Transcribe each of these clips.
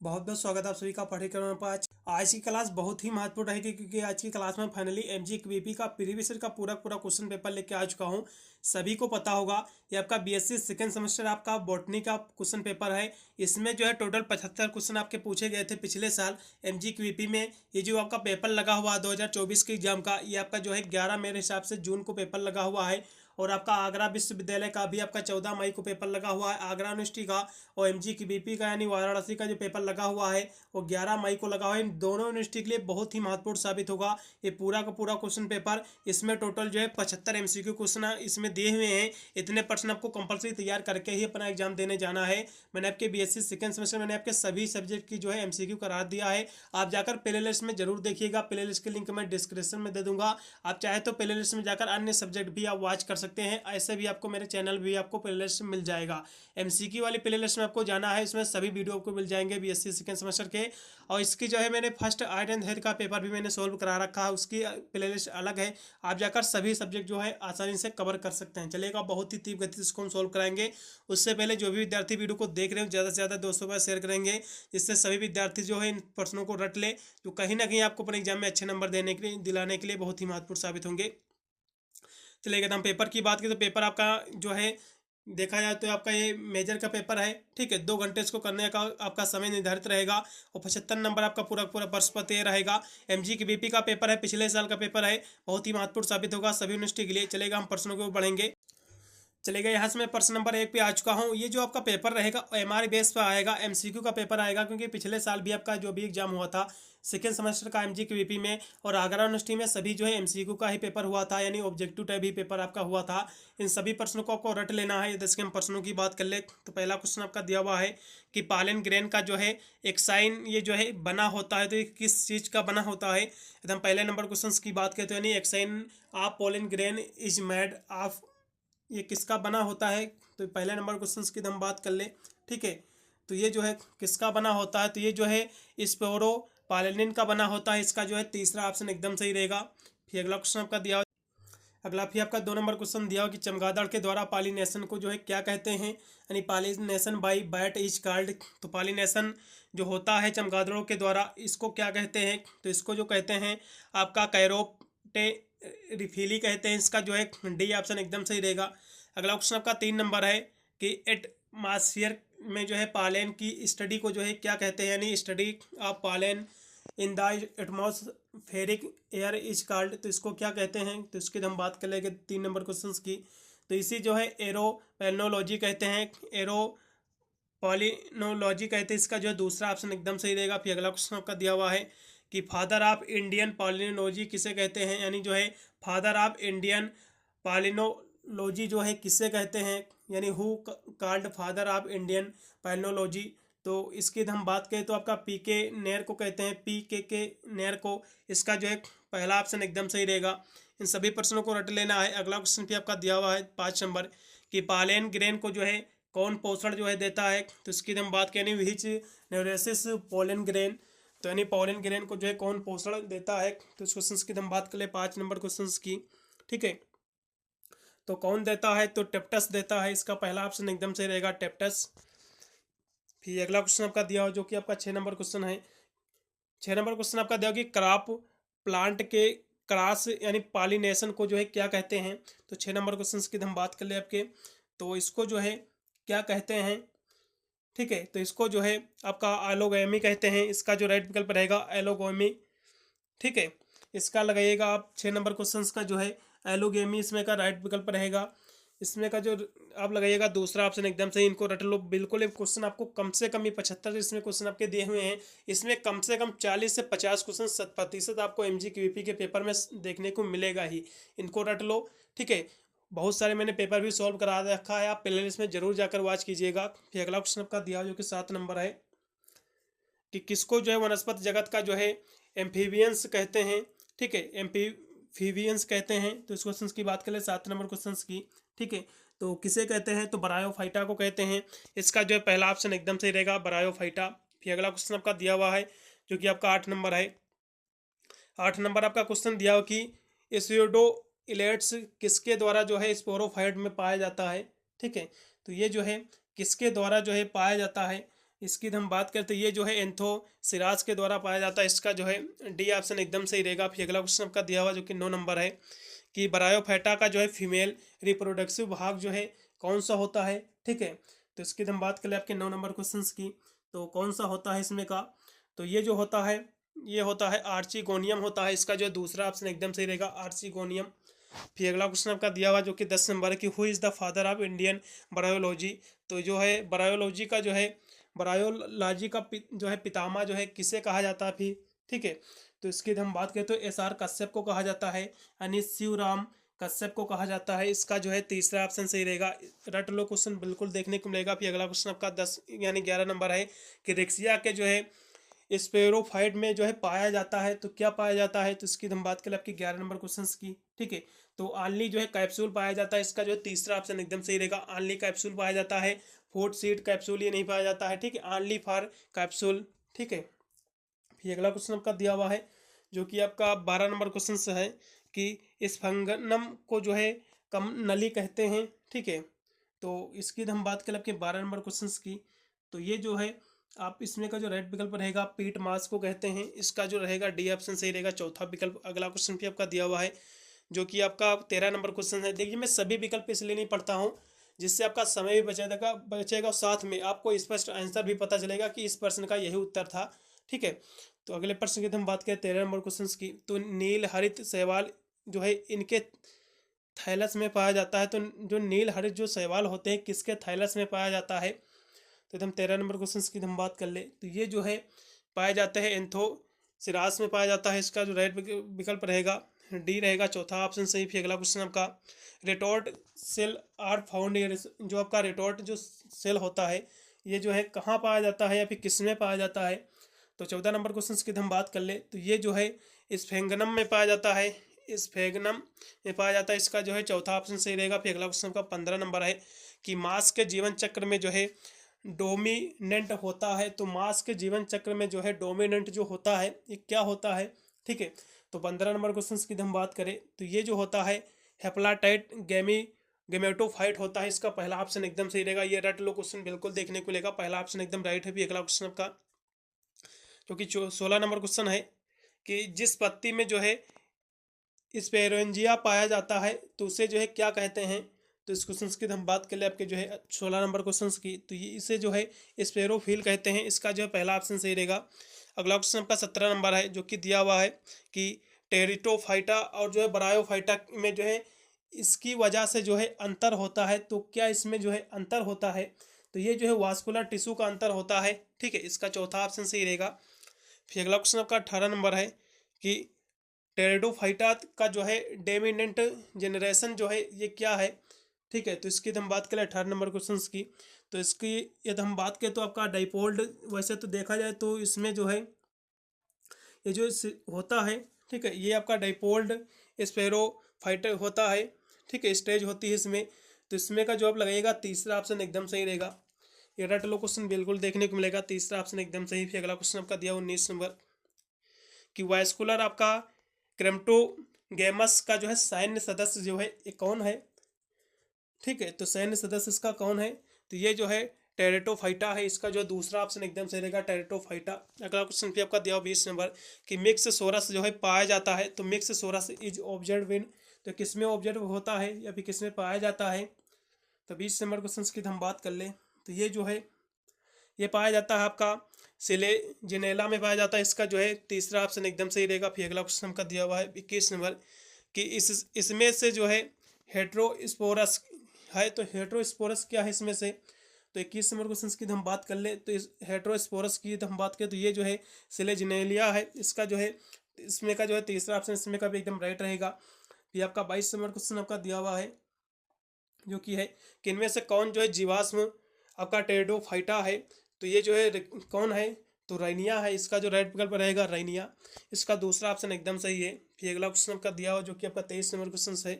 बहुत बहुत स्वागत है आप सभी का पाठ्यक्रम पर। आज की क्लास बहुत ही महत्वपूर्ण रहेगी क्योंकि आज की क्लास में फाइनली एमजीक्यूवीपी का प्रीवियस ईयर का पूरा पूरा क्वेश्चन पेपर लेके आ चुका हूँ। सभी को पता होगा ये आपका बीएससी सेकेंड सेमेस्टर आपका बॉटनी का क्वेश्चन पेपर है। इसमें जो है टोटल 75 क्वेश्चन आपके पूछे गए थे पिछले साल एमजीक्यूवीपी में। ये जो आपका पेपर लगा हुआ है 2024 के एग्जाम का, ये आपका जो है 11 मेरे हिसाब से जून को पेपर लगा हुआ है। और आपका आगरा विश्वविद्यालय का भी आपका 14 मई को पेपर लगा हुआ है आगरा यूनिवर्सिटी का। और एमजीक्यूवीपी का यानी वाराणसी का जो पेपर लगा हुआ है वो 11 मई को लगा हुआ है। इन दोनों यूनिवर्सिटी के लिए बहुत ही महत्वपूर्ण साबित होगा ये पूरा का पूरा क्वेश्चन पेपर। इसमें टोटल जो है 75 एमसीक्यू क्वेश्चन इसमें दिए हुए हैं। इतने पर्सन आपको कंपलसरी तैयार करके ही अपना एग्जाम देने जाना है। मैंने आपके बीएससी सेकंड सेमेस्टर मैंने आपके सभी सब्जेक्ट की जो है एमसीक्यू करा दिया है। आप जाकर प्ले लिस्ट में जरूर देखिएगा, प्ले लिस्ट की लिंक मैं डिस्क्रिप्शन में दे दूंगा। आप चाहे तो प्ले लिस्ट में जाकर अन्य सब्जेक्ट भी आप वॉच कर सकते हैं। ऐसे भी आपको मेरे चैनल भी आपको प्ले लिस्ट मिल जाएगा। एमसीक्यू वाली प्ले लिस्ट में आपको जाना है, इसमें सभी वीडियो आपको मिल जाएंगे बीएससी सेकंड सेमेस्टर के। और इसकी जो है मैंने फर्स्ट आर्ट एंड हेल्थ का पेपर भी मैंने सोल्व करा रखा है, उसकी प्ले लिस्ट अलग है। आप जाकर सभी सब्जेक्ट जो है आसानी से कवर कर सकते हैं। चलेगा, बहुत ही तीव्र गति से इसको हम सोल्व कराएंगे। उससे पहले जो भी विद्यार्थी वीडियो को देख रहे हो ज़्यादा से ज़्यादा दोस्तों पर शेयर करेंगे, जिससे सभी विद्यार्थी जो है इन प्रश्नों को रट ले, जो कहीं ना कहीं आपको अपने एग्जाम में अच्छे नंबर देने के लिए दिलाने के लिए बहुत ही महत्वपूर्ण साबित होंगे। चलिए अगर हम पेपर की बात करें तो पेपर आपका जो है देखा जाए तो आपका ये मेजर का पेपर है। ठीक है, 2 घंटे इसको करने का आपका समय निर्धारित रहेगा और 75 नंबर आपका पूरा पूरा वर्ष पर तय रहेगा। एमजीक्यूवीपी का पेपर है, पिछले साल का पेपर है, बहुत ही महत्वपूर्ण साबित होगा सभी यूनिवर्सिटी के लिए। चलेगा, हम प्रश्नों को बढ़ेंगे। चलेगा, यहाँ से मैं प्रश्न नंबर 1 पे आ चुका हूँ। ये जो आपका पेपर रहेगा एमआर बेस पर आएगा, एमसीक्यू का पेपर आएगा, क्योंकि पिछले साल भी आपका जो भी एग्जाम हुआ था सेकेंड सेमेस्टर का एमजीक्यूवीपी में और आगरा यूनिवर्सिटी में सभी जो है एमसीक्यू का ही पेपर हुआ था, यानी ऑब्जेक्टिव टाइप ही पेपर आपका हुआ था। इन सभी प्रश्नों को आपको रट लेना है। जैसे कि हम प्रश्नों की बात कर ले तो पहला क्वेश्चन आपका दिया हुआ है कि पालन ग्रेन का जो है एक साइन ये जो है बना होता है, तो ये किस चीज़ का बना होता है। एकदम पहले नंबर क्वेश्चन की बात करते हैं, यानी एक sign of pollen grain is made of, ये किसका बना होता है। तो पहले नंबर क्वेश्चन की हम बात कर ले। ठीक है, तो ये जो है किसका बना होता है, तो ये जो है स्पोरो पालेनिन का बना होता है। इसका जो है तीसरा ऑप्शन एकदम सही रहेगा। फिर अगला क्वेश्चन आपका दिया, अगला फिर आपका 2 नंबर क्वेश्चन दिया हो कि चमगादड़ के द्वारा पॉलिनेशन को जो है क्या कहते हैं, यानी pollination by bat is called. तो पॉलिनेशन जो होता है चमगादड़ों के द्वारा, इसको क्या कहते हैं, तो इसको जो कहते हैं आपका कैरोप्टे रिफिली कहते हैं। इसका जो है डी ऑप्शन एकदम सही रहेगा। अगला क्वेश्चन आपका 3 नंबर है कि एटमॉस्फेयर में जो है पालेन की स्टडी को जो है क्या कहते हैं, यानी study of pollen in the atmospheric air is called. तो इसको क्या कहते हैं, तो इसकी हम बात कर लेंगे 3 नंबर क्वेश्चन की। तो इसी जो है एरोपेलिनोलॉजी कहते हैं, एरो पॉलिनोलॉजी कहते हैं। इसका जो है दूसरा ऑप्शन एकदम सही रहेगा। फिर अगला क्वेश्चन आपका दिया हुआ है कि फादर ऑफ इंडियन पॉलिनोलॉजी किसे कहते हैं, यानी जो है फादर ऑफ इंडियन पॉलिनोलॉजी जो है किसे कहते हैं, यानी who called father of Indian palynology. तो इसकी हम बात करें तो आपका पी के नेर को कहते हैं, पी के नेर को। इसका जो है पहला ऑप्शन एकदम सही रहेगा। इन सभी प्रश्नों को रट लेना है। अगला क्वेश्चन भी आपका दिया हुआ है 5 नंबर कि पालेन ग्रेन को जो है कौन पोषण जो है देता है। तो इसकी हम बात करें विच न्यूरेसिस पोलन ग्रेन, तो यानी पोलन ग्रेन को जो है कौन पोषण देता है। तो इस क्वेश्चन की हम बात कर ले 5 नंबर क्वेश्चन की। ठीक है, तो कौन देता है, तो टेप्टस देता है। इसका पहला ऑप्शन एकदम सही रहेगा, टेप्टस। फिर अगला क्वेश्चन आपका दिया हो जो कि आपका 6 नंबर क्वेश्चन है। 6 नंबर क्वेश्चन आपका दिया कि क्रॉप प्लांट के क्रॉस यानी पॉलिनेशन को जो है क्या कहते हैं। तो 6 नंबर क्वेश्चन की हम बात कर ले आपके, तो इसको जो है क्या कहते हैं। ठीक है, तो इसको जो है आपका एलोगैमी कहते हैं। इसका जो राइट विकल्प रहेगा एलोगैमी। ठीक है, इसका लगाइएगा आप 6 नंबर क्वेश्चन का जो है एलोगेमी इसमें का राइट विकल्प रहेगा। इसमें का जो आप लगाइएगा दूसरा ऑप्शन एकदम सही। इनको रट लो बिल्कुल। एक क्वेश्चन आपको कम से कम ही 75 इसमें क्वेश्चन आपके दिए हुए हैं। इसमें कम से कम 40 से 50 क्वेश्चन 100% आपको एमजीक्यूवीपी के पेपर में देखने को मिलेगा ही। इनको रट लो। ठीक है, बहुत सारे मैंने पेपर भी सॉल्व करा रखा है, आप प्ले लिस्ट में जरूर जाकर वॉच कीजिएगा। फिर अगला क्वेश्चन आपका दिया जो कि 7 नंबर है कि किसको जो है वनस्पति जगत का जो है एम्फीबियंस कहते हैं। ठीक है, एम्फीबियंस कहते हैं। तो इस क्वेश्चन की बात करें 7 नंबर क्वेश्चन की। ठीक है, तो किसे कहते हैं, तो ब्रायोफाइटा को कहते हैं। इसका जो है पहला ऑप्शन एकदम सही रहेगा, ब्रायोफाइटा। फिर अगला क्वेश्चन आपका दिया हुआ है जो कि आपका 8 नंबर है। 8 नंबर आपका क्वेश्चन दिया हो कि एसियोडो इलेट्स किसके द्वारा जो है स्पोरोफाइट में पाया जाता है। ठीक है, तो ये जो है किसके द्वारा जो है पाया जाता है। इसकी हम बात करते हैं, ये जो है एंथोसिराज के द्वारा पाया जाता है, इसका जो है डी ऑप्शन एकदम सही रहेगा। फिर अगला क्वेश्चन आपका दिया हुआ जो कि 9 नंबर है कि ब्रायोफाइटा का जो है फीमेल रिप्रोडक्टिव भाग जो है कौन सा होता है, ठीक है। तो इसकी हम बात करें आपके 9 नंबर क्वेश्चन की, तो कौन सा होता है इसमें का, तो ये जो होता है ये होता है आर्चिगोनियम होता है, इसका जो है दूसरा ऑप्शन एकदम सही रहेगा, आर्चिगोनियम। फिर अगला क्वेश्चन आपका दिया हुआ जो कि 10 नंबर है कि who is the father of Indian bryology. तो जो है ब्रायोलॉजी का जो है ब्रायोलॉजी का जो है पितामह जो है किसे कहा जाता है फिर, ठीक है। तो इसकी हम बात करें तो एस.आर. कश्यप को कहा जाता है, यानी शिवराम कश्यप को कहा जाता है। इसका जो है तीसरा ऑप्शन सही रहेगा। रट लो क्वेश्चन बिल्कुल देखने को मिलेगा। फिर अगला क्वेश्चन आपका 10 यानी 11 नंबर है कि रेक्सिया के जो है स्पेरोफाइट में जो है पाया जाता है, तो क्या पाया जाता है, तो इसकी हम बात करें आपकी 11 नंबर क्वेश्चन की, ठीक है। तो आनली जो है कैप्सूल पाया जाता है, इसका जो है तीसरा ऑप्शन एकदम सही रहेगा, आनली कैप्सूल पाया जाता है। फोर्थ सीड कैप्सूल ये नहीं पाया जाता है, ठीक है, आनली फॉर कैप्सूल, ठीक है। फिर अगला क्वेश्चन आपका दिया हुआ है जो कि आपका 12 नंबर क्वेश्चन से है कि इस फंगनम को जो है कम नली कहते हैं, ठीक है। तो इसकी हम बात करें आपके 12 नंबर क्वेश्चन की, तो ये जो है आप इसमें का जो राइट विकल्प रहेगा पीट मास को कहते हैं, इसका जो रहेगा डी ऑप्शन सही रहेगा, चौथा विकल्प। अगला क्वेश्चन भी आपका दिया हुआ है जो कि आपका 13 नंबर क्वेश्चन है। देखिए मैं सभी विकल्प इसलिए नहीं पढ़ता हूँ जिससे आपका समय भी बचेगा और साथ में आपको स्पष्ट आंसर भी पता चलेगा कि इस प्रश्न का यही उत्तर था, ठीक है। तो अगले प्रश्न की हम बात करें 13 नंबर क्वेश्चन की, तो नील हरित शैवाल जो है इनके थैलस में पाया जाता है। तो जो नील हरित जो शैवाल होते हैं किसके थैलस में पाया जाता है, तो एकदम 13 नंबर क्वेश्चन की हम बात कर ले तो ये जो है पाए जाते हैं एंथोसिरास में पाया जाता है। इसका जो राइट विकल्प रहेगा डी रहेगा, चौथा ऑप्शन सही। फिर अगला क्वेश्चन आपका रेटोर्ट सेल आर फाउंड, जो आपका रेटोर्ट जो सेल होता है ये जो है कहाँ पाया जाता है या फिर किस में पाया जाता है, तो 14 नंबर क्वेश्चन की हम बात कर ले तो ये जो है स्फेंगनम में पाया जाता है, स्फेंगनम में पाया जाता है। इसका जो है चौथा ऑप्शन सही रहेगा। फिर अगला क्वेश्चन का 15 नंबर है कि मांस के जीवन चक्र में जो है डोमिनेंट होता है, तो मांस के जीवन चक्र में जो है डोमिनेंट जो होता है ये क्या होता है, ठीक है। तो 15 नंबर क्वेश्चन की हम बात करें तो ये जो होता है हेप्लाटाइट गेमेटोफाइट होता है, इसका पहला ऑप्शन एकदम सही रहेगा। ये रट लो क्वेश्चन बिल्कुल देखने को मिलेगा, पहला ऑप्शन एकदम राइट है। भी अगला क्वेश्चन आपका जो कि 16 नंबर क्वेश्चन है कि जिस पत्ती में जो है स्पेरोंजिया पाया जाता है तो उसे जो है क्या कहते हैं, तो इस क्वेश्चन की हम बात कर ले आपके जो है 16 नंबर क्वेश्चन की, तो ये इसे जो है स्पेरोफिल कहते हैं, इसका जो है पहला ऑप्शन सही रहेगा। अगला क्वेश्चन आपका 17 नंबर है जो कि दिया हुआ है कि टेरिटोफाइटा और जो है ब्रायोफाइटा में जो है इसकी वजह से जो है अंतर होता है, तो क्या इसमें जो है अंतर होता है, तो ये जो है वास्कुलर टिश्यू का अंतर होता है, ठीक है, इसका चौथा ऑप्शन सही रहेगा। फिर अगला क्वेश्चन आपका 18 नंबर है कि टेरिडोफाइटा का जो है डोमिनेंट जनरेशन जो है ये क्या है, ठीक है। तो इसकी हम बात करें 18 नंबर क्वेश्चन की, तो इसकी यदि हम बात करें तो आपका डाइपोल्ड, वैसे तो देखा जाए तो इसमें जो है ये जो होता है, ठीक है, ये आपका डाइपोल्ड स्पेरोफाइटर होता है, ठीक है, स्टेज होती है इसमें। तो इसमें का जवाब लगेगा तीसरा ऑप्शन एकदम सही रहेगा। ये रट लो क्वेश्चन बिल्कुल देखने को मिलेगा, तीसरा ऑप्शन एकदम सही। फिर अगला क्वेश्चन आपका दिया 19 नंबर कि वास्कुलर आपका क्रेम्टोगेमस का जो है सैन्य सदस्य जो है ये कौन है, ठीक है। तो सैन्य सदस्य इसका कौन है, तो ये जो है टेरिटोफाइटा है, इसका जो दूसरा ऑप्शन एकदम सही रहेगा, टेरिटोफाइटा। अगला क्वेश्चन भी आपका दिया 20 नंबर कि मिक्स सोरस जो है पाया जाता है, तो mix sorus is observe in, तो किस में ऑब्जर्व होता है या फिर किस में पाया जाता है, तो 20 नंबर क्वेश्चन की हम बात कर ले तो ये जो है ये पाया जाता है आपका सिलेजिनेला में पाया जाता है, इसका जो है तीसरा ऑप्शन एकदम सही रहेगा। फिर अगला क्वेश्चन का दिया हुआ है 21 नंबर कि इसमें से जो है हेट्रोस्पोरस है, तो हेट्रोस्पोरस क्या है इसमें से, तो 21 नंबर क्वेश्चन की हम बात कर ले तो इस हेट्रोस्पोरस की हम बात करें तो ये जो है सिलेजिनेलिया है, इसका जो है इसमें का जो है तीसरा ऑप्शन इसमें का भी एकदम राइट रहेगा। फिर आपका 22 नंबर क्वेश्चन आपका दिया हुआ है जो कि है कि इनमें से कौन जो है जीवाश्म आपका टेरिडोफाइटा है, तो ये जो है कौन है, तो रैनिया है, इसका जो राइट विकल्प रहेगा रैनिया, इसका दूसरा ऑप्शन एकदम सही है। फिर अगला क्वेश्चन आपका दिया हुआ जो कि आपका 23 नंबर क्वेश्चन है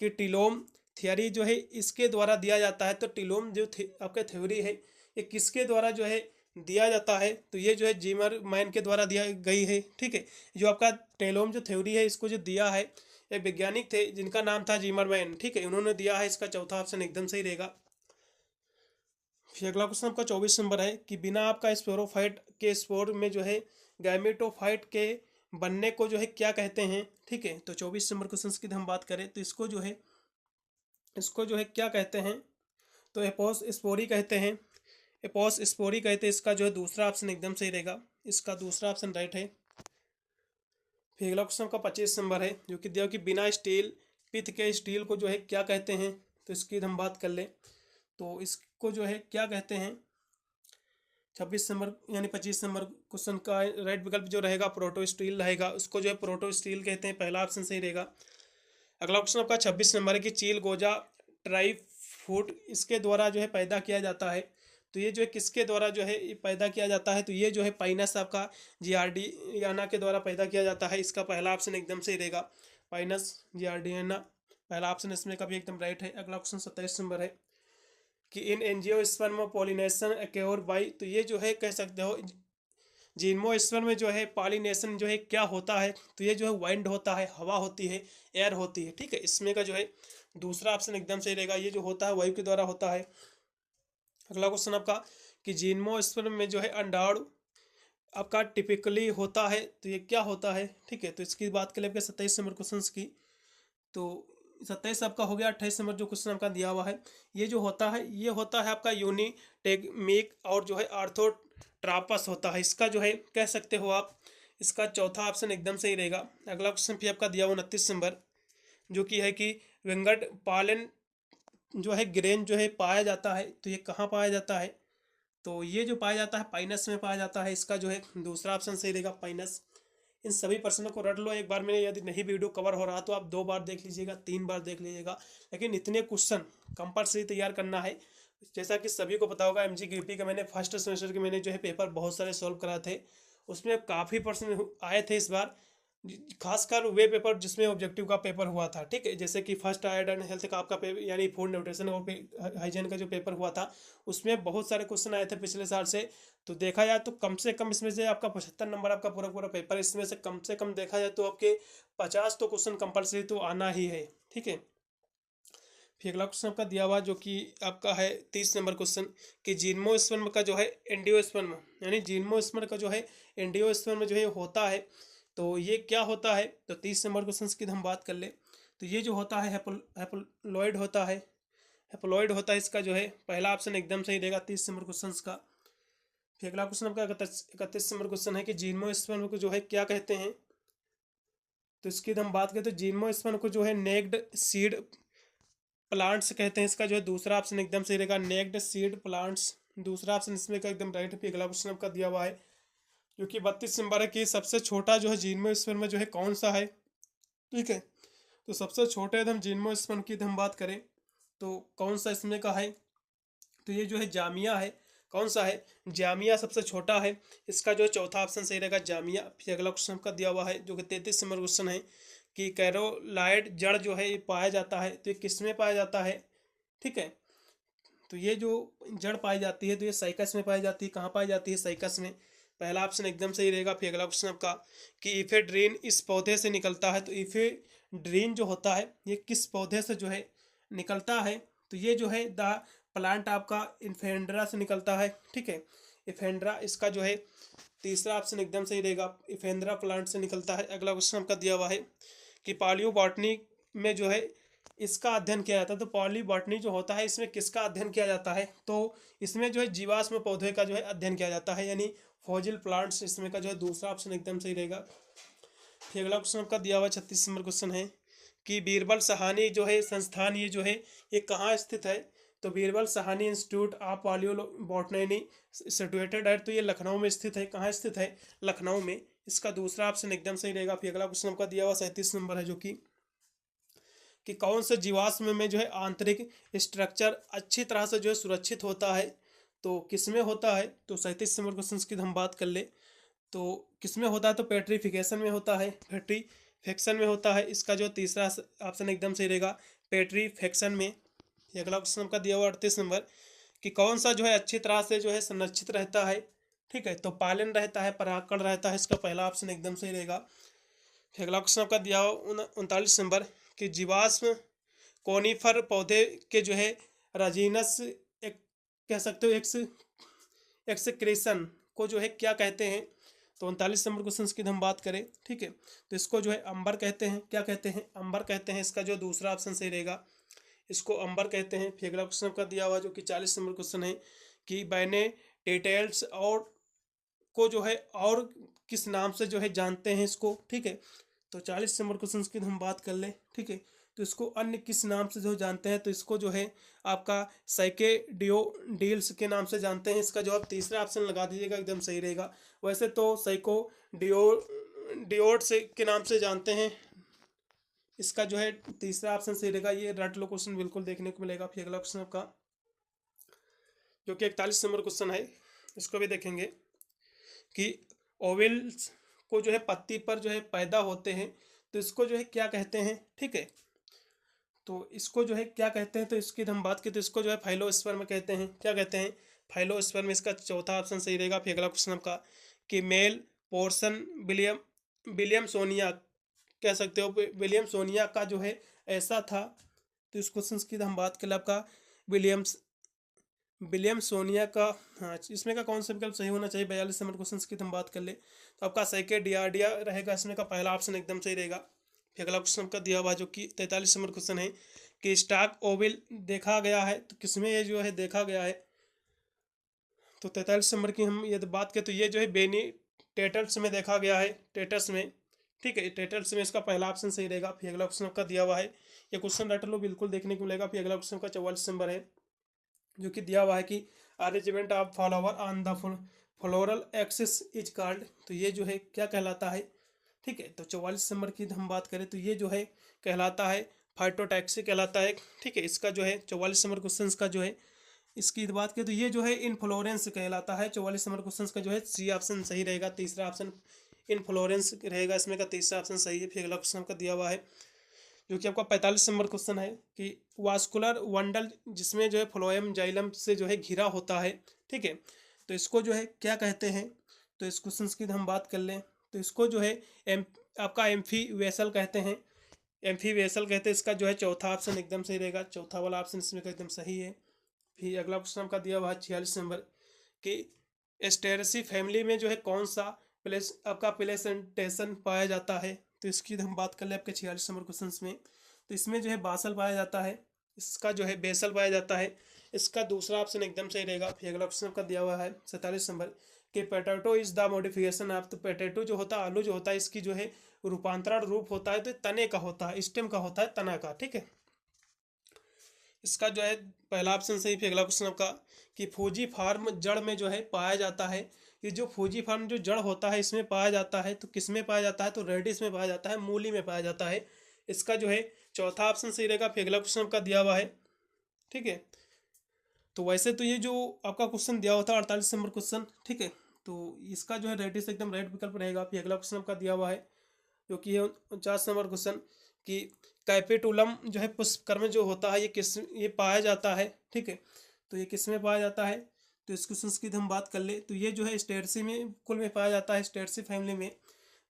कि टिलोम थियरी जो है इसके द्वारा दिया जाता है, तो टिलोम जो आपका थ्योरी है ये किसके द्वारा जो है दिया जाता है, तो ये जो है जीमर मैन के द्वारा दिया गई है, ठीक है। जो आपका टेलोम जो थ्योरी है इसको जो दिया है एक वैज्ञानिक थे जिनका नाम था जीमर मैन, ठीक है, उन्होंने दिया है, इसका चौथा ऑप्शन एकदम सही रहेगा। फिर अगला क्वेश्चन आपका 24 नंबर है कि बिना आपका स्पोरोफाइट के स्पोर में जो है गैमेटोफाइट के बनने को जो है क्या कहते हैं। ठीक है, तो 24 नंबर क्वेश्चन की हम बात करें तो इसको जो है क्या कहते हैं, तो एपोस स्पोरी कहते हैं। एपोस स्पोरी कहते हैं। इसका जो है दूसरा ऑप्शन एकदम सही रहेगा, इसका दूसरा ऑप्शन राइट है। फिर अगला क्वेश्चन का 25 नंबर है जो कि दिया कि बिना स्टील पिथ के स्टील को जो है क्या कहते हैं। तो इसकी हम बात कर लें तो इसको जो है क्या कहते हैं। 26 नंबर यानी 25 नंबर क्वेश्चन का राइट विकल्प जो रहेगा प्रोटो स्टील रहेगा, उसको जो है प्रोटो स्टील कहते हैं, पहला ऑप्शन सही रहेगा। अगला क्वेश्चन आपका 26 नंबर है कि चील गोजा ट्राई फूड इसके द्वारा जो है पैदा किया जाता है। तो ये जो है किसके द्वारा जो है ये पैदा किया जाता है, तो ये जो है पाइनस आपका जियार्डियाना के द्वारा पैदा किया जाता है। इसका पहला ऑप्शन एकदम सही रहेगा, पाइनस जियार्डियाना पहला ऑप्शन इसमें का भी एकदम राइट है। अगला क्वेश्चन 27 नंबर है कि इन एंजियोस्पर्म पॉलिनेशन एक्योर बाई, तो ये जो है कह सकते हो जीनोस्पर्म में जो है पॉलिनेशन जो है क्या होता है, तो ये जो है वाइंड होता है, हवा होती है, एयर होती है। ठीक है, इसमें का जो है दूसरा ऑप्शन एकदम सही रहेगा, ये जो होता है वायु के द्वारा होता है। अगला क्वेश्चन आपका कि जीनोस्पर्म में जो है अंडाणु आपका टिपिकली होता है, तो ये क्या होता है। ठीक है, तो इसकी बात करें आपके 27 नंबर क्वेश्चन की, तो 27 आपका हो गया। 28 नंबर जो क्वेश्चन आपका दिया हुआ है ये जो होता है ये होता है आपका यूनिटेगमिक और जो है आर्थोट्रापस होता है। इसका जो है कह सकते हो आप, इसका चौथा ऑप्शन एकदम सही रहेगा। अगला क्वेश्चन फिर आपका दिया हुआ 29 नंबर जो कि है कि वेंगट पालन जो है ग्रेन जो है पाया जाता है, तो ये कहाँ पाया जाता है, तो ये जो पाया जाता है पाइनस में पाया जाता है। इसका जो है दूसरा ऑप्शन सही रहेगा, पाइनस। इन सभी प्रश्नों को रट लो एक बार में, यदि नहीं वीडियो कवर हो रहा तो आप 2 बार देख लीजिएगा, 3 बार देख लीजिएगा, लेकिन इतने क्वेश्चन कंपल्सरी तैयार करना है। जैसा कि सभी को पता होगा एमजीक्यूपी का मैंने फर्स्ट सेमेस्टर के मैंने जो है पेपर बहुत सारे सॉल्व कराए थे, उसमें काफ़ी प्रश्न आए थे इस बार, खासकर वे पेपर जिसमें ऑब्जेक्टिव का पेपर हुआ था। ठीक है, जैसे कि फर्स्ट आयड एंड हेल्थ का आपका पेपर यानी फूड न्यूट्रिशन और हाइजीन का जो पेपर हुआ था उसमें बहुत सारे क्वेश्चन आए थे पिछले साल से। तो देखा जाए तो कम से कम इसमें से आपका 75 नंबर आपका पूरा पूरा पेपर, इसमें से कम देखा जाए तो आपके 50 तो क्वेश्चन कंपल्सरी तो आना ही है। ठीक है, फिर अगला क्वेश्चन आपका दिया हुआ जो कि आपका है 30 नंबर क्वेश्चन कि जीनोस्पर्म का जो है एंजियोस्पर्म यानी जीनोस्पर्म का जो है एंजियोस्पर्म जो है होता है, तो ये क्या होता है। तो 30 नंबर क्वेश्चन की हम बात कर ले तो ये जो होता है हैप्लॉइड होता है, हैप्लॉइड होता है। इसका जो है पहला ऑप्शन एकदम सही रहेगा 30 नंबर क्वेश्चन का। फिर अगला क्वेश्चन आपका 31 नंबर क्वेश्चन है कि जीनोस्पर्म को जो है क्या कहते हैं। तो इसकी हम बात करें तो जीनोस्पर्म को जो है नेक्ड सीड प्लांट्स कहते हैं। इसका जो है दूसरा ऑप्शन एकदम सही रहेगा, नेक्ड सीड प्लांट्स दूसरा ऑप्शन इसमें का एकदम राइट है। अगला क्वेश्चन आपका दिया हुआ है जो कि 32 नंबर है कि सबसे छोटा जो है जीनोस्पर्म जो है कौन सा है। ठीक है, तो सबसे छोटे हम जीनोस्पर्म की हम बात करें तो कौन सा इसमें का है, तो ये जो है जामिया है। कौन सा है, जामिया सबसे छोटा है। इसका जो है चौथा ऑप्शन सही रहेगा, जामिया। फिर अगला क्वेश्चन आपका दिया हुआ है जो कि 33 नंबर क्वेश्चन है कि कैरोलाइड जड़ जो है ये पाया जाता है, तो ये किस में पाया जाता है। ठीक है, तो ये जो जड़ पाई जाती है तो ये साइकस में पाई जाती है। कहाँ पाई जाती है, साइकस में। पहला ऑप्शन एकदम सही रहेगा। फिर अगला क्वेश्चन आपका कि इफेड्रीन इस पौधे से निकलता है, तो इफेड्रीन जो होता है ये किस पौधे से जो है निकलता है, तो ये जो है द प्लांट आपका इन्फेंड्रा से निकलता है। ठीक है, इफेंड्रा इसका जो है तीसरा ऑप्शन एकदम सही रहेगा, इफेंद्रा प्लांट से निकलता है। अगला क्वेश्चन आपका दिया हुआ है कि पॉलियोबॉटनी में जो है इसका अध्ययन किया जाता है, तो पॉलीबॉटनी जो होता है इसमें किसका अध्ययन किया जाता है, तो इसमें जो है जीवाश्म पौधे का जो है अध्ययन किया जाता है, यानी फॉजिल प्लांट्स इसमें का जो है दूसरा ऑप्शन एकदम सही रहेगा। फिर अगला क्वेश्चन आपका दिया हुआ 36 नंबर क्वेश्चन है कि बीरबल सहानी जो है संस्थान ये जो है ये कहाँ स्थित है, तो Birbal Sahni institute of palaeobotany situated है, तो ये लखनऊ में स्थित है। कहाँ स्थित है, लखनऊ में। इसका दूसरा ऑप्शन एकदम सही रहेगा। फिर अगला क्वेश्चन आपका दिया हुआ 37 नंबर है जो कि कौन से जीवाश्म में जो है आंतरिक स्ट्रक्चर अच्छी तरह से जो है सुरक्षित होता है, तो किस में होता है। तो 37 नंबर क्वेश्चन की हम बात कर ले तो किस में होता है, तो पेट्रीफिकेशन में होता है, पेट्रीफेक्शन में होता है। इसका जो तीसरा ऑप्शन एकदम सही रहेगा, पेट्रीफेक्शन में। अगला क्वेश्चन का दिया हुआ 38 नंबर कि कौन सा जो है अच्छी तरह से जो है संरक्षित रहता है। ठीक है, तो पालन रहता है, परागकण रहता है। इसका पहला ऑप्शन एकदम सही रहेगा। अगला क्वेश्चन आपका दिया हुआ 39 नंबर कि जीवाश्म कोनीफर पौधे के जो है रजीनस कह सकते हो एक्सक्रेशन को जो है क्या कहते हैं। तो 39 नंबर क्वेश्चन की हम बात करें, ठीक है, तो इसको जो है अंबर कहते हैं। क्या कहते हैं? अंबर कहते हैं। इसका जो दूसरा ऑप्शन सही रहेगा, इसको अंबर कहते हैं। फिर अगला क्वेश्चन का दिया हुआ जो कि 40 नंबर क्वेश्चन है कि मैंने डिटेल्स और को जो है और किस नाम से जो है जानते हैं इसको, ठीक है। तो 40 नंबर क्वेश्चन की हम बात कर लें, ठीक है, तो इसको अन्य किस नाम से जो जानते हैं, तो इसको जो है आपका साइकेडियोडील्स के नाम से जानते हैं। इसका जवाब तीसरा ऑप्शन लगा दीजिएगा, एकदम सही रहेगा। वैसे तो साइकोडियोड से के नाम से जानते हैं, इसका जो है तीसरा ऑप्शन सही रहेगा। ये रट लो क्वेश्चन बिल्कुल देखने को मिलेगा। फिर अगला क्वेश्चन आपका जो कि 41 नंबर क्वेश्चन है, इसको भी देखेंगे कि ओवल्स को जो है पत्ती पर जो है पैदा होते हैं, तो इसको जो है क्या कहते हैं, ठीक है। तो इसको जो है क्या कहते हैं, तो इसकी हम बात की तो इसको जो है फाइलोस्पर्म कहते हैं। क्या कहते हैं? फाइलोस्पर्म। इसका चौथा ऑप्शन सही रहेगा। फिर अगला क्वेश्चन आपका कि मेल पोर्सन विलियमसोनिया कह सकते हो, विलियमसोनिया का जो है ऐसा था। तो इस क्वेश्चन की हम बात करें आपका विलियमसोनिया का, हाँ, इसमें का कौन सा विकल्प सही होना चाहिए? 42 नंबर क्वेश्चन की हम बात कर ले तो आपका साइकेडियाडिया रहेगा, इसमें का पहला ऑप्शन एकदम सही रहेगा। फिर अगला क्वेश्चन का दिया हुआ जो कि 43 नंबर क्वेश्चन है कि स्टॉक ओविल देखा गया है, तो किसमें ये जो है देखा गया है? तो 43 नंबर की हम यदि बात करें तो ये जो है बेनी टेटल्स में देखा गया है, टेटस में, ठीक है, टेटल्स में इसका पहला ऑप्शन सही रहेगा। फिर अगला क्वेश्चन का दिया हुआ है, ये क्वेश्चन रट लो बिल्कुल देखने को मिलेगा। फिर अगला क्वेश्चन का 44 नंबर है जो कि दिया हुआ है कि arrangement of flower on the floral axis is called, तो ये जो है क्या कहलाता है, ठीक है। तो 44 नंबर की हम बात करें तो ये जो है कहलाता है फाइटोटैक्सी कहलाता है, ठीक है। इसका जो है 44 नंबर क्वेश्चन का जो है इसकी बात करें तो ये जो है इनफ्लोरेंस कहलाता है। 44 नंबर क्वेश्चन का जो है सी ऑप्शन सही रहेगा, तीसरा ऑप्शन इनफ्लोरेंस रहेगा, इसमें का तीसरा ऑप्शन सही है। फिर अगला क्वेश्चन का दिया हुआ है जो कि आपका 45 नंबर क्वेश्चन है कि वास्कुलर वंडल जिसमें जो है फ्लोएम जाइलम से जो है घिरा होता है, ठीक है, तो इसको जो है क्या कहते हैं? तो इस क्वेश्चन की हम बात कर लें तो इसको जो है एम आपका एम्फी वेसल कहते हैं, एम्फी वेसल कहते हैं। इसका जो है चौथा ऑप्शन एकदम सही रहेगा, चौथा वाला ऑप्शन इसमें का एकदम सही है। फिर अगला क्वेश्चन का दिया हुआ है 46 नंबर कि एस्टेरेसी फैमिली में जो है कौन सा प्लेस आपका प्लेसेंटेशन पाया जाता है, तो इसकी हम बात कर ले आपके 46 नंबर क्वेश्चन में। तो इसमें जो है बासल पाया जाता है, इसका जो है बेसल पाया जाता है, इसका दूसरा ऑप्शन एकदम सही रहेगा। फिर अगला ऑप्शन का दिया हुआ है 47 नंबर कि potato is the modification of, तो पोटैटो जो होता है, आलू जो होता है, इसकी जो है रूपांतरण रूप होता है तो तने का होता है, स्टेम का होता है, तना का, ठीक है। इसका जो है पहला ऑप्शन सही। फिर अगला क्वेश्चन आपका कि फूजी फार्म जड़ में जो है पाया जाता है, कि जो फूजी फार्म जो जड़ होता है इसमें पाया जाता है, तो किस में पाया जाता है? तो रेडिस में पाया जाता है, मूली में पाया जाता है, इसका जो है चौथा ऑप्शन सही रहेगा। फिर अगला क्वेश्चन आपका दिया हुआ है, ठीक है। तो वैसे तो ये जो आपका क्वेश्चन दिया हुआ था 48 नंबर क्वेश्चन, ठीक है, तो इसका जो है रेडिस एकदम राइट विकल्प रहेगा। फिर अगला क्वेश्चन आपका दिया हुआ है जो कि है 49 नंबर क्वेश्चन कि कैपिटुलम जो है पुष्पकर्म जो होता है ये पाया जाता है, ठीक है, तो ये किस में पाया जाता है? तो इस क्वेश्चन की हम बात कर ले तो ये जो है स्टेरसी में कुल में पाया जाता है, स्टेरसी फैमिली में,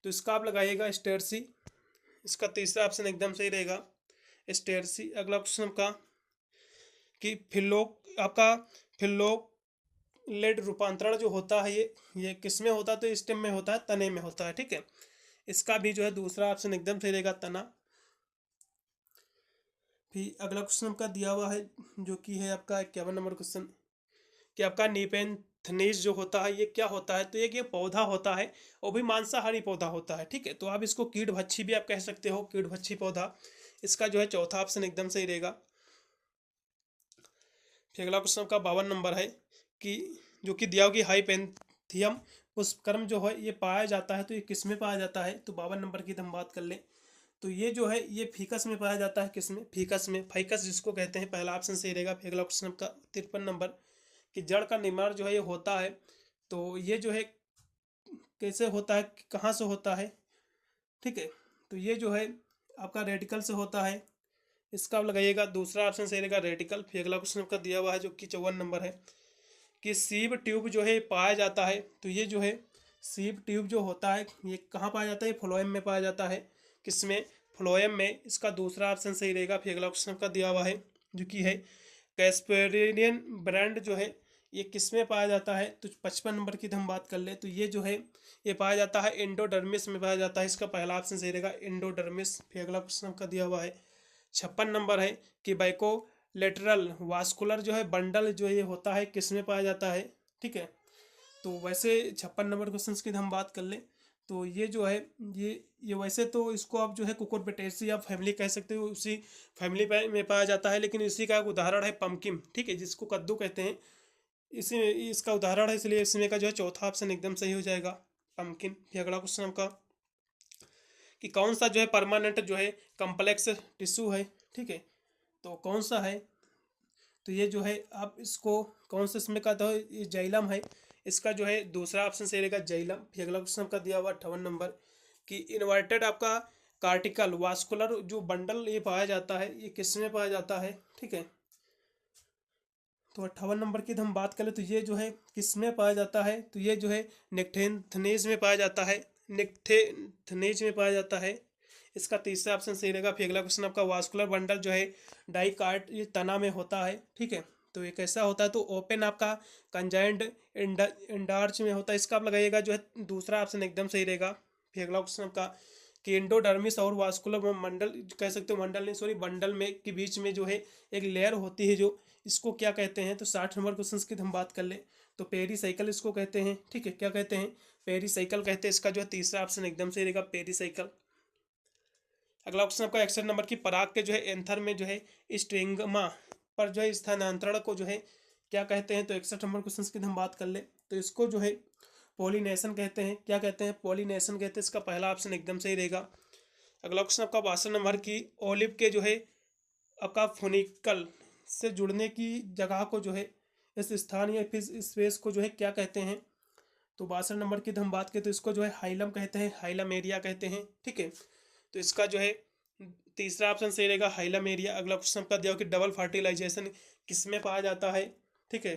तो इसका आप लगाइएगा स्टेरसी, इसका तीसरा ऑप्शन एकदम सही रहेगा, स्टेरसी। अगला क्वेश्चन का कि फिल्लोलेड रूपांतरण जो होता है ये किस में होता है? तो स्टेम में होता है, तने में होता है, ठीक है, इसका भी जो है दूसरा ऑप्शन एकदम सही रहेगा, तना। फिर अगला क्वेश्चन आपका दिया हुआ है जो कि है आपका 51 नंबर क्वेश्चन कि आपका नीपेंथनीज जो होता है ये क्या होता है? तो ये पौधा होता है, वो भी मांसाहारी पौधा होता है, ठीक है, तो आप इसको कीट भक्षी भी आप कह सकते हो, कीट भक्षी पौधा, इसका जो है चौथा ऑप्शन एकदम सही रहेगा। फिर अगला क्वेश्चन आपका 52 नंबर है कि जो कि दिया होगी हाइपेंथियम पुष्पकर्म जो है ये पाया जाता है, तो ये किस में पाया जाता है? तो 52 नंबर की हम बात कर लें तो ये जो है ये फीकस में पाया जाता है, किस में? फीकस में, फाइकस जिसको कहते हैं, पहला ऑप्शन सही रहेगा। फिर अगला क्वेश्चन आपका 53 नंबर कि जड़ का निर्माण जो है ये होता है, तो ये जो है कैसे होता है, कहाँ से होता है, ठीक है, तो ये जो है आपका रेडिकल से होता है, इसका आप लगाइएगा दूसरा ऑप्शन सही रहेगा, रेडिकल। फिर अगला क्वेश्चन आपका दिया हुआ है जो कि 54 नंबर है कि सीब ट्यूब जो है पाया जाता है, तो ये जो है सीब ट्यूब जो होता है ये कहाँ पाया जाता है? फ्लोएम में पाया जाता है, किसमें? फ्लोएम में, इसका दूसरा ऑप्शन सही रहेगा। फिर अगला क्वेश्चन आपका दिया हुआ है जो कि है कैस्पेरियन ब्रांड जो है ये किस में पाया जाता है, तो 55 नंबर की हम बात कर ले तो ये जो है ये पाया जाता है एंडोडर्मिस में पाया जाता है। इसका पहला ऑप्शन सही रहेगा एंडोडर्मिस। फिर अगला प्रश्न आपका दिया हुआ है 56 नंबर है कि बाइकोलेटरल वास्कुलर जो है बंडल जो ये होता है किस में पाया जाता है। ठीक है, तो वैसे 56 नंबर क्वेश्चन की हम बात कर लें तो ये जो है ये वैसे तो इसको आप जो है कुकुरबिटेसी आप फैमिली कह सकते हो, उसी फैमिली में पाया जाता है, लेकिन इसी का एक उदाहरण है पम्पकिन। ठीक है, जिसको कद्दू कहते हैं, इसी इसका उदाहरण है, इसलिए इसमें का जो है चौथा ऑप्शन एकदम सही हो जाएगा पम्पकिन। फिर अगला क्वेश्चन आपका कि कौन सा जो है परमानेंट जो है कम्प्लेक्स टिश्यू है। ठीक है, तो कौन सा है, तो ये जो है आप इसको कौन से इसमें का तो ये जाइलम है, इसका जो है दूसरा ऑप्शन सही रहेगा जाइलम। फिर अगला क्वेश्चन आपका दिया हुआ 58 नंबर कि इन्वर्टेड आपका कार्टिकल वास्कुलर जो बंडल ये पाया जाता है ये किस में पाया जाता है। ठीक है, तो 58 नंबर की हम बात करें तो ये जो है किस में पाया जाता है, तो ये जो है निक्टेन्थेनेज में पाया जाता है, निक्टेन्थेनेज में पाया जाता है। इसका तीसरा ऑप्शन सही रहेगा। फिर अगला क्वेश्चन आपका वास्कुलर बंडल जो है डाइकार्ट ये तना में होता है। ठीक है, तो ये कैसा होता है, तो ओपन आपका कंजाइंड इंडार्च में होता है। इसका आप लगाइएगा जो है दूसरा ऑप्शन एकदम सही रहेगा। फिर अगला क्वेश्चन आपका कि एंडोडर्मिस और वास्कुलर मंडल कह सकते हो, मंडल नहीं सॉरी बंडल में के बीच में जो है एक लेयर होती है जो इसको क्या कहते हैं, तो 60 नंबर क्वेश्चन की हम बात कर ले तो पेरीसाइकिल इसको कहते हैं। ठीक है, क्या कहते हैं, पेरीसाइकिल कहते हैं। इसका जो है तीसरा ऑप्शन एकदम सही रहेगा पेरीसाइकिल। अगला क्वेश्चन आपका 61 नंबर की पराग के जो है एंथर में जो है स्ट्रिंगमा पर जो है स्थानांतरण को जो है क्या कहते हैं, तो 61 नंबर क्वेश्चन की हम बात कर ले तो इसको जो है पॉलिनेशन कहते हैं। क्या कहते हैं, पॉलिनेशन कहते हैं। इसका पहला ऑप्शन एकदम सही रहेगा। अगला क्वेश्चन आपका 62 नंबर की ओलिव के जो है आपका फोनिकल से जुड़ने की जगह को जो है इस स्थान या फिर स्पेस को जो है क्या कहते हैं, तो 62 नंबर की हम बात करें तो इसको जो है हाइलम कहते हैं, हाइलम एरिया कहते हैं। ठीक है, तो इसका जो है तीसरा ऑप्शन सही रहेगा हाइलम एरिया। अगला क्वेश्चन आपका दिया हो कि डबल फर्टिलाइजेशन किस में पाया जाता है। ठीक है,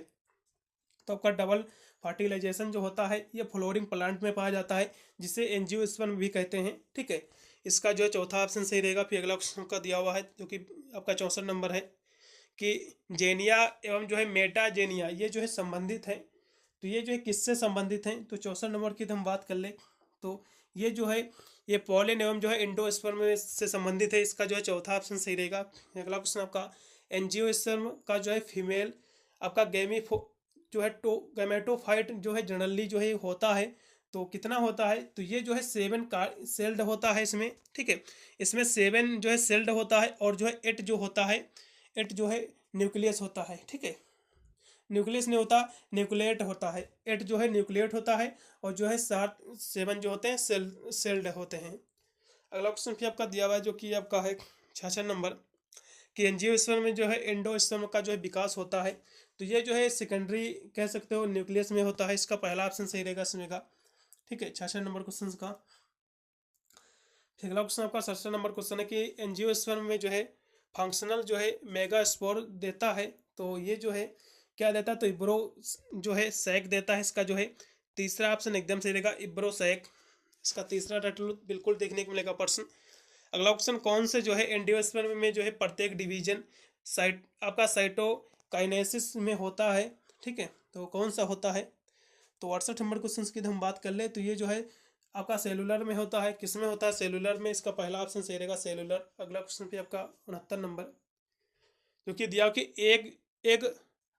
तो आपका डबल फर्टिलाइजेशन जो होता है ये फ्लोरिंग प्लांट में पाया जाता है, जिसे एंजियोस्पर्म भी कहते हैं। ठीक है, इसका जो है चौथा ऑप्शन सही रहेगा। फिर अगला क्वेश्चन का दिया हुआ है जो कि आपका 64 नंबर है कि जेनिया एवं जो है मेटाजेनिया ये जो है संबंधित है, तो ये जो है किससे संबंधित हैं, तो 64 नंबर की हम बात कर ले तो ये जो है ये पॉलिन एवं जो है एंडोस्पर्म से संबंधित है। इसका जो है चौथा ऑप्शन सही रहेगा। अगला क्वेश्चन आपका एंजियोस्पर्म का जो है फीमेल आपका जो है गैमेटोफाइट जो है जनरली जो है होता है, तो कितना होता है, तो ये जो है 7 का सेल्ड होता है इसमें। ठीक है, इसमें 7 जो है सेल्ड होता है और जो है 8 जो होता है 8 जो है न्यूक्लियस होता है। ठीक है, न्यूक्लियस नहीं होता न्यूक्लिएट होता है, 8 जो है न्यूक्लिएट होता है और जो है 7 जो होते हैं सेल्ड होते हैं। अगला क्वेश्चन फिर आपका दिया हुआ है जो कि आपका है 66 नंबर कि एंजियोस्पर्म में जो है एंडोस्पर्म का जो है विकास होता है, तो ये जो है सेकेंडरी कह सकते हो न्यूक्लियस में होता है। इसका पहला ऑप्शन सही रहेगा इसमें का। ठीक है, 66 नंबर क्वेश्चन का। फिर अगला क्वेश्चन आपका 67 नंबर क्वेश्चन है कि एंजियोस्पर्म में जो है फंक्शनल जो है मेगास्पोर देता है, तो ये जो है क्या देता है, तो इब्रो जो है सैक देता है। इसका जो है तीसरा ऑप्शन एकदम सही रहेगा इब्रो सैक। इसका तीसरा टाइटल बिल्कुल देखने को मिलेगा प्रश्न। अगला क्वेश्चन कौन से जो है एंजियोस्पर्म में जो है प्रत्येक डिवीजन आपका साइटोकाइनेसिस में होता है। ठीक है, तो कौन सा होता है, तो 68 नंबर क्वेश्चन की हम बात कर ले तो ये जो है आपका सेलुलर में होता है। किस में होता है, सेलुलर में। इसका पहला ऑप्शन सही रहेगा सेलुलर। अगला क्वेश्चन पे आपका 69 नंबर क्योंकि दिया कि एक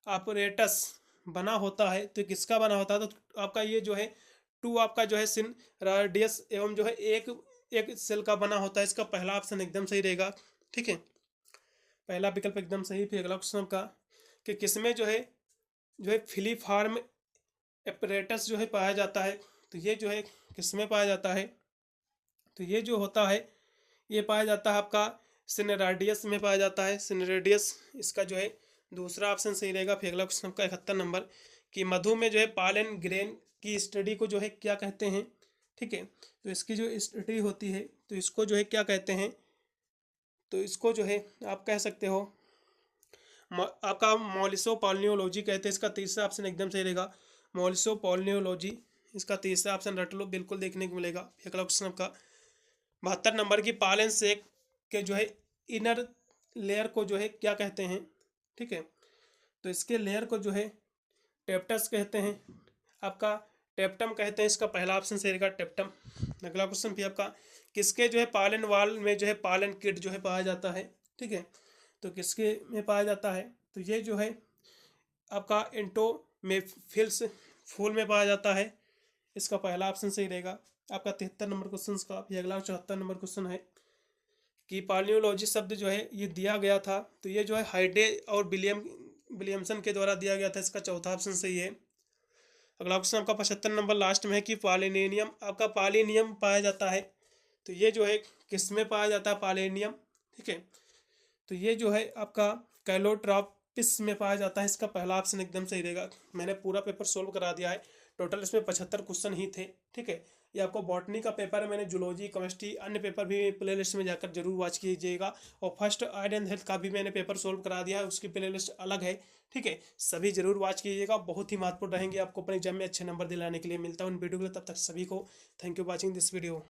ऑपरेटस बना होता है, तो किसका बना होता है, तो आपका ये जो है 2 आपका जो है सिन रेडियस एवं जो है एक सेल का बना होता है। इसका पहला ऑप्शन एकदम सही रहेगा। ठीक है, पहला विकल्प एकदम सही। फिर अगला क्वेश्चन का कि किसमें जो है फिलीफार्म एपरेटस जो है पाया जाता है, तो ये जो है किसमें पाया जाता है, तो ये जो होता है ये पाया जाता है आपका सिनेराडियस में पाया जाता है, सिनेराडियस। इसका जो है दूसरा ऑप्शन सही रहेगा। फिर अगला क्वेश्चन का 71 नंबर कि मधु में जो है पालन ग्रेन की स्टडी को जो है क्या कहते हैं। ठीक है, तो इसकी जो स्टडी होती है तो इसको जो है क्या कहते हैं, तो इसको जो है आप कह सकते हो आपका मॉलिसोपॉलिनोलॉजी कहते हैं। इसका तीसरा ऑप्शन एकदम सही रहेगा मॉलिसोपॉलिनोलॉजी। इसका तीसरा ऑप्शन रट लो, बिल्कुल देखने को मिलेगा। अगला क्वेश्चन आपका 72 नंबर की पालन सेक के जो है इनर लेयर को जो है क्या कहते हैं। ठीक है, तो इसके लेयर को जो है टेप्टस कहते हैं, आपका टेप्टम कहते हैं, इसका पहला ऑप्शन सही रहेगा टेप्टम। अगला क्वेश्चन भी आपका, किसके जो है पालन वाल में जो है पालन किट जो है पाया जाता है, ठीक है, तो किसके में पाया जाता है, तो ये जो है आपका एंटोमेफिल्स फूल में पाया जाता है, इसका पहला ऑप्शन सही रहेगा आपका 73 नंबर क्वेश्चन का। फिर अगला 74 नंबर क्वेश्चन है कि पालियोलॉजी शब्द जो है ये दिया गया था, तो ये जो है हाइडे और विलियमसन के द्वारा दिया गया था, इसका चौथा ऑप्शन सही है। अगला क्वेश्चन आपका 75 नंबर लास्ट में है कि पालिनियम, आपका पालिनियम पाया जाता है, तो ये जो है किस में पाया जाता है पालिनियम, ठीक है, तो ये जो है आपका कैलोट्रॉपिस में पाया जाता है, इसका पहला ऑप्शन एकदम सही रहेगा। मैंने पूरा पेपर सोल्व करा दिया है, टोटल इसमें 75 क्वेश्चन ही थे, ठीक है। ये आपको बॉटनी का पेपर है, मैंने जूलॉजी केमिस्ट्री अन्य पेपर भी प्ले लिस्ट में जाकर जरूर वॉच कीजिएगा, और फर्स्ट एड एंड हेल्थ का भी मैंने पेपर सोल्व करा दिया है, उसकी प्ले लिस्ट अलग है, ठीक है, सभी जरूर वॉच कीजिएगा, बहुत ही महत्वपूर्ण रहेंगे आपको अपने एग्जाम में अच्छे नंबर दिलाने के लिए। मिलता हूँ इन वीडियो के लिए, तब तक सभी को thank you watching this video.